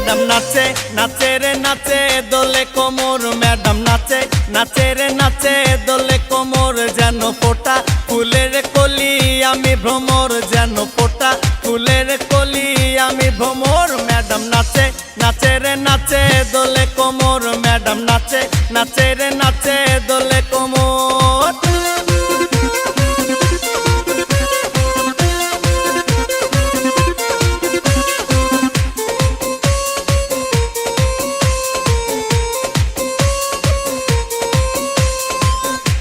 Madam নাচে নাচে রে নাচে দোলে কোমর ম্যাডাম নাচে নাচে রে নাচে দোলে কোমর যেন ফোঁটা ফুলের কলি আমি ভ্রমর যেন ফোঁটা ফুলের কলি আমি ভ্রমর ম্যাডাম নাচে নাচে রে নাচে দোলে কোমর ম্যাডাম নাচে নাচে রে নাচে দোলে কোমর।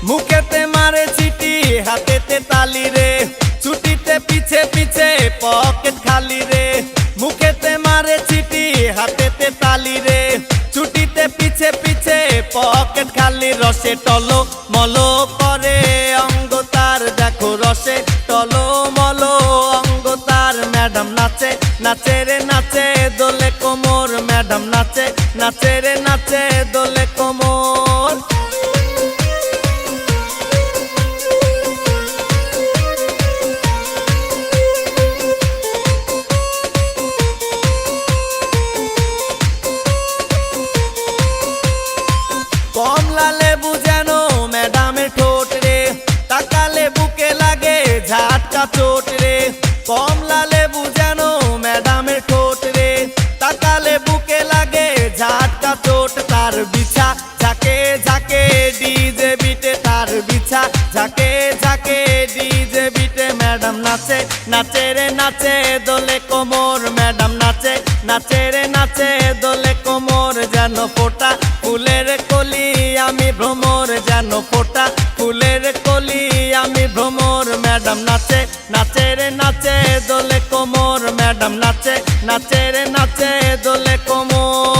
মুখেতে মারে চিঠি হাতেতে তালি রে ছুটিতে পিছে পিছে পকেট খালি রে মুখেতে মারে চিঠি হাতেতে তালি রে ছুটিতে পিছে পিছে পকেট খালি রসে টলো মলো করে অঙ্গ তার দেখো রসে টলো মলো অঙ্গ তার ম্যাডাম নাচে নাচে রে নাচে দোলে কোমর ম্যাডাম নাচে নাচে রে নাচে দোলে কোমর। কমলা লেবু যেন ম্যাডামের ঠোঁট রে তাকালে বুকে লাগে ঝাটকা চোট রে কমলা লেবু যেন ম্যাডামের ঠোঁট রে তাকালে বুকে লাগে ঝাটকা চোট তার বিছা ঝাঁকে ঝাঁকে ডিজে বিটে তার বিছা ঝাঁকে ঝাঁকে ডিজে বিটে ম্যাডাম নাচে নাচে রে নাচে দোলে কোমর ম্যাডাম নাচে নাচে রে নাচে দোলে কোমর যেন ফোঁটা ফুলের কলি আমি ভ্রমর যেন ফোঁটা ফুলের কলি আমি ভ্রমর ম্যাডাম নাচে নাচে রে নাচে দোলে কোমর ম্যাডাম নাচে নাচে রে নাচে দোলে কোমর।